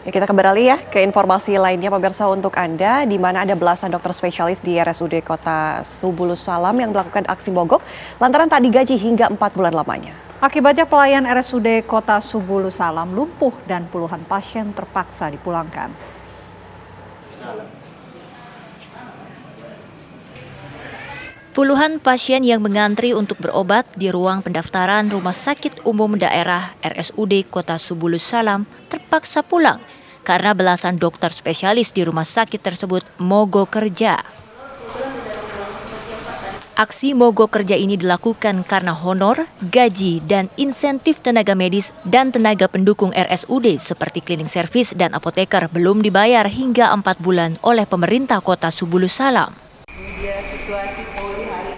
Ya, kita kembali ya ke informasi lainnya pemirsa untuk Anda, di mana ada belasan dokter spesialis di RSUD Kota Subulus Salam yang melakukan aksi mogok lantaran tak digaji hingga 4 bulan lamanya. Akibatnya pelayan RSUD Kota Subulus Salam lumpuh dan puluhan pasien terpaksa dipulangkan. Puluhan pasien yang mengantri untuk berobat di ruang pendaftaran Rumah Sakit Umum Daerah RSUD Kota Subulus Salam terpaksa pulang karena belasan dokter spesialis di rumah sakit tersebut mogok kerja. Aksi mogok kerja ini dilakukan karena honor, gaji, dan insentif tenaga medis dan tenaga pendukung RSUD seperti cleaning service dan apoteker belum dibayar hingga 4 bulan oleh pemerintah Kota Subulus Salam.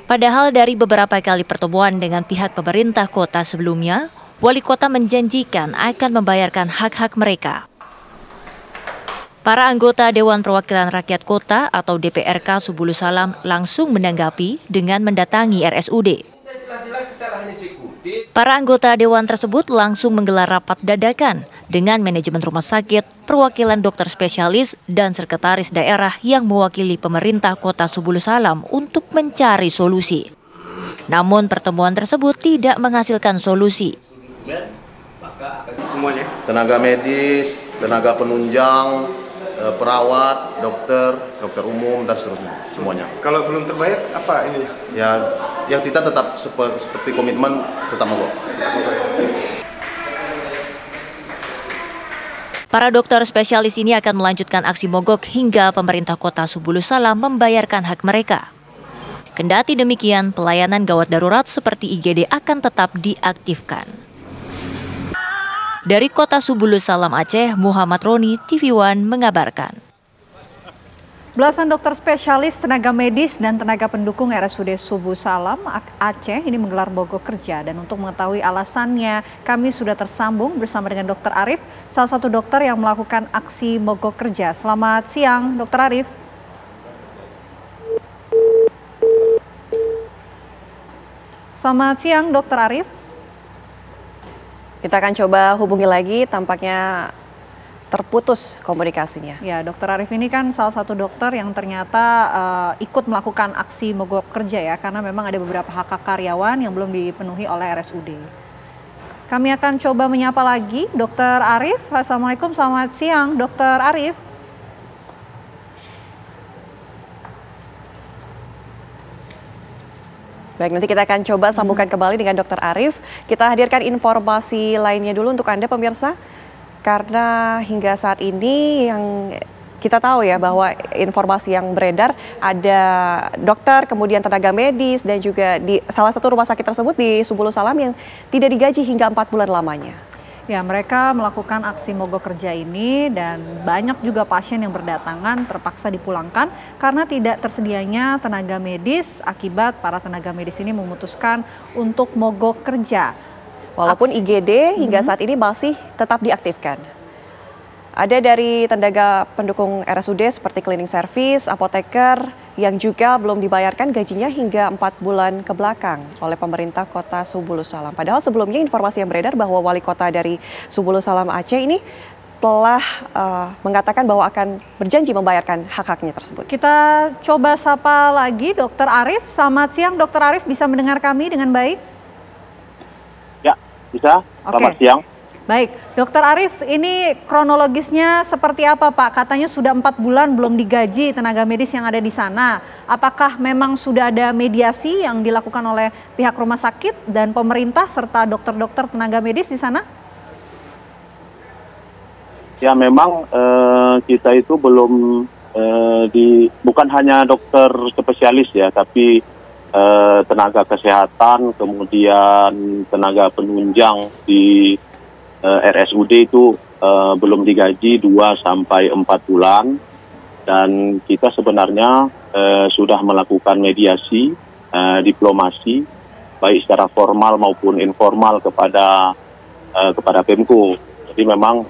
Padahal dari beberapa kali pertemuan dengan pihak pemerintah kota sebelumnya, wali kota menjanjikan akan membayarkan hak-hak mereka. Para anggota Dewan Perwakilan Rakyat Kota atau DPRK Subulus Salam langsung menanggapi dengan mendatangi RSUD. Para anggota dewan tersebut langsung menggelar rapat dadakan dengan manajemen rumah sakit, perwakilan dokter spesialis, dan sekretaris daerah yang mewakili pemerintah Kota Subulus Salam untuk mencari solusi. Namun pertemuan tersebut tidak menghasilkan solusi. Semuanya, tenaga medis, tenaga penunjang, perawat, dokter umum, dan seterusnya, semuanya. Kalau belum terbayar, apa ini? Ya kita tetap seperti komitmen tetap mogok. Para dokter spesialis ini akan melanjutkan aksi mogok hingga pemerintah Kota Subulus Salam membayarkan hak mereka. Kendati demikian, pelayanan gawat darurat seperti IGD akan tetap diaktifkan. Dari Kota Subulus Salam Aceh, Muhammad Roni, TV One mengabarkan. Belasan dokter spesialis, tenaga medis, dan tenaga pendukung RSUD Subulus Salam Aceh ini menggelar mogok kerja. Dan untuk mengetahui alasannya, kami sudah tersambung bersama dengan Dr. Arif, salah satu dokter yang melakukan aksi mogok kerja. Selamat siang, Dr. Arif. Selamat siang, Dr. Arif. Kita akan coba hubungi lagi, tampaknya terputus komunikasinya. Ya, Dr. Arif ini kan salah satu dokter yang ternyata ikut melakukan aksi mogok kerja ya, karena memang ada beberapa hak karyawan yang belum dipenuhi oleh RSUD. Kami akan coba menyapa lagi Dr. Arif. Assalamualaikum, selamat siang Dr. Arif. Baik, nanti kita akan coba sambungkan kembali dengan Dr. Arif. Kita hadirkan informasi lainnya dulu untuk Anda pemirsa. Karena hingga saat ini yang kita tahu ya bahwa informasi yang beredar ada dokter, kemudian tenaga medis dan juga di salah satu rumah sakit tersebut di Subulus Salam yang tidak digaji hingga 4 bulan lamanya. Ya, mereka melakukan aksi mogok kerja ini dan banyak juga pasien yang berdatangan terpaksa dipulangkan karena tidak tersedianya tenaga medis akibat para tenaga medis ini memutuskan untuk mogok kerja. Walaupun IGD hingga saat ini masih tetap diaktifkan. Ada dari tenaga pendukung RSUD seperti cleaning service, apoteker yang juga belum dibayarkan gajinya hingga 4 bulan ke belakang oleh pemerintah Kota Subulus Salam. Padahal sebelumnya informasi yang beredar bahwa wali kota dari Subulus Salam Aceh ini telah mengatakan bahwa akan berjanji membayarkan hak-haknya tersebut. Kita coba sapa lagi Dr. Arif. Selamat siang Dr. Arif, bisa mendengar kami dengan baik? Ya, bisa. Selamat siang. Baik, Dr. Arif, ini kronologisnya seperti apa Pak? Katanya sudah 4 bulan belum digaji tenaga medis yang ada di sana. Apakah memang sudah ada mediasi yang dilakukan oleh pihak rumah sakit dan pemerintah serta dokter-dokter tenaga medis di sana? Ya, memang kita itu belum bukan hanya dokter spesialis ya, tapi tenaga kesehatan, kemudian tenaga penunjang di RSUD itu belum digaji 2 sampai 4 bulan, dan kita sebenarnya sudah melakukan mediasi, diplomasi baik secara formal maupun informal kepada Pemko. Jadi memang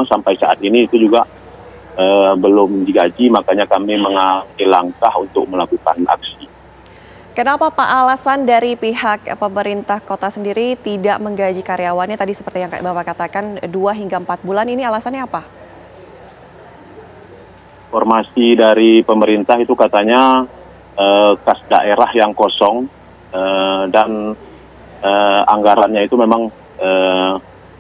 sampai saat ini itu juga belum digaji, makanya kami mengambil langkah untuk melakukan aksi. Kenapa Pak alasan dari pihak pemerintah kota sendiri tidak menggaji karyawannya tadi seperti yang Bapak katakan 2 hingga 4 bulan, ini alasannya apa? informasi dari pemerintah itu katanya kas daerah yang kosong dan anggarannya itu memang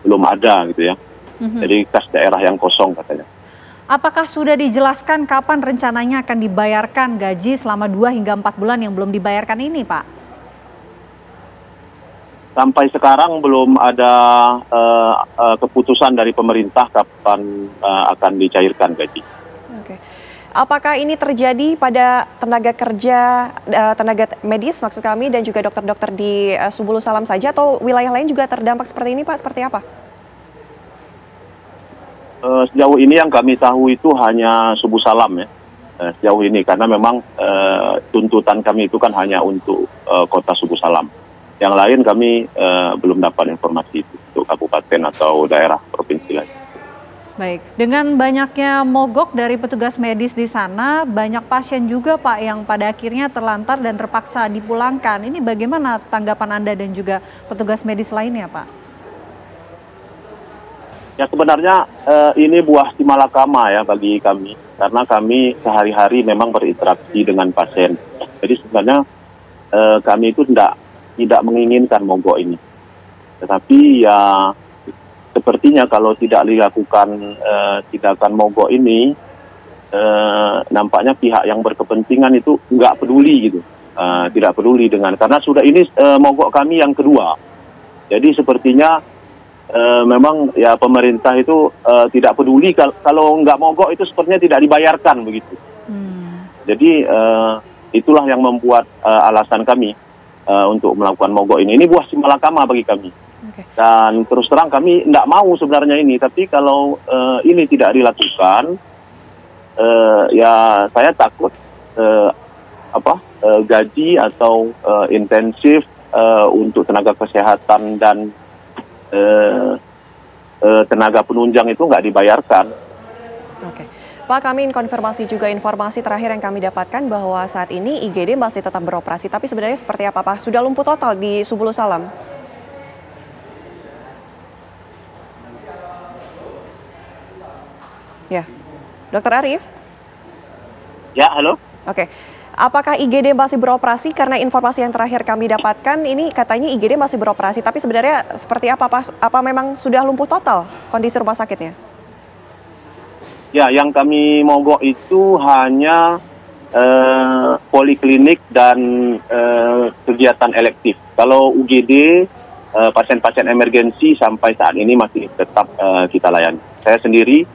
belum ada gitu ya. Jadi kas daerah yang kosong katanya. Apakah sudah dijelaskan kapan rencananya akan dibayarkan gaji selama 2 hingga 4 bulan yang belum dibayarkan ini, Pak? Sampai sekarang belum ada keputusan dari pemerintah kapan akan dicairkan gaji. Oke. Apakah ini terjadi pada tenaga kerja, tenaga medis maksud kami dan juga dokter-dokter di Subulu Salam saja atau wilayah lain juga terdampak seperti ini, Pak? Seperti apa? Sejauh ini yang kami tahu itu hanya Subulu Salam ya. Sejauh ini karena memang tuntutan kami itu kan hanya untuk kota Subulu Salam. Yang lain kami belum dapat informasi itu untuk kabupaten atau daerah provinsi lain. Baik, dengan banyaknya mogok dari petugas medis di sana, banyak pasien juga Pak yang pada akhirnya terlantar dan terpaksa dipulangkan. Ini bagaimana tanggapan Anda dan juga petugas medis lainnya Pak? Ya sebenarnya ini buah simalakama ya bagi kami. Karena kami sehari-hari memang berinteraksi dengan pasien. Jadi sebenarnya kami itu tidak menginginkan mogok ini. Tetapi ya sepertinya kalau tidak dilakukan tindakan mogok ini, nampaknya pihak yang berkepentingan itu nggak peduli gitu. Tidak peduli dengan, karena sudah ini mogok kami yang kedua. Jadi sepertinya memang ya pemerintah itu tidak peduli kalau nggak mogok itu sepertinya tidak dibayarkan begitu. Jadi itulah yang membuat alasan kami untuk melakukan mogok ini. Ini buah simalakama bagi kami. Dan terus terang kami tidak mau sebenarnya ini. Tapi kalau ini tidak dilakukan, ya saya takut gaji atau intensif untuk tenaga kesehatan dan tenaga penunjang itu nggak dibayarkan. Oke. Pak, kami konfirmasi juga informasi terakhir yang kami dapatkan bahwa saat ini IGD masih tetap beroperasi. Tapi sebenarnya seperti apa, Pak? Sudah lumpuh total di Subulu Salam? Ya, Dokter Arief? Ya, halo? Oke. Apakah IGD masih beroperasi? Karena informasi yang terakhir kami dapatkan ini katanya IGD masih beroperasi. Tapi sebenarnya seperti apa, Pak? Apa memang sudah lumpuh total kondisi rumah sakitnya? Ya, yang kami mogok itu hanya poliklinik dan kegiatan elektif. Kalau UGD, pasien-pasien emergensi sampai saat ini masih tetap kita layani. Saya sendiri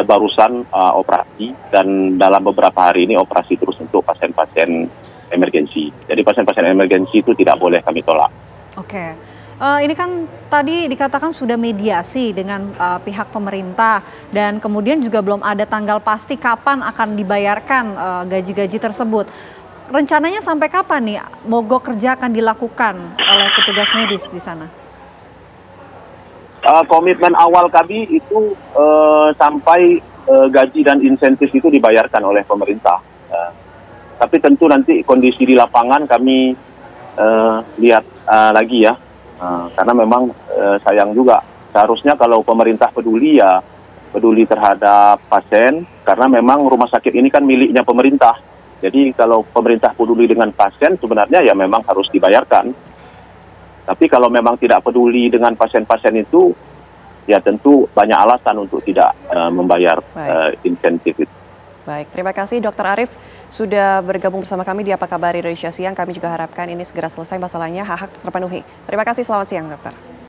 barusan operasi dan dalam beberapa hari ini operasi terus untuk pasien-pasien emergensi. Jadi pasien-pasien emergensi itu tidak boleh kami tolak. Oke. Ini kan tadi dikatakan sudah mediasi dengan pihak pemerintah dan kemudian juga belum ada tanggal pasti kapan akan dibayarkan gaji-gaji tersebut. Rencananya sampai kapan nih mogok kerja akan dilakukan oleh petugas medis di sana? Komitmen awal kami itu sampai gaji dan insentif itu dibayarkan oleh pemerintah. Tapi tentu nanti kondisi di lapangan kami lihat lagi ya. Karena memang sayang juga, seharusnya kalau pemerintah peduli ya peduli terhadap pasien, karena memang rumah sakit ini kan miliknya pemerintah. Jadi kalau pemerintah peduli dengan pasien sebenarnya ya memang harus dibayarkan. Tapi kalau memang tidak peduli dengan pasien-pasien itu, ya tentu banyak alasan untuk tidak membayar insentif itu. Baik, terima kasih Dokter Arief sudah bergabung bersama kami di Apa Kabar Indonesia Siang. Kami juga harapkan ini segera selesai masalahnya, hak-hak terpenuhi. Terima kasih, selamat siang Dokter.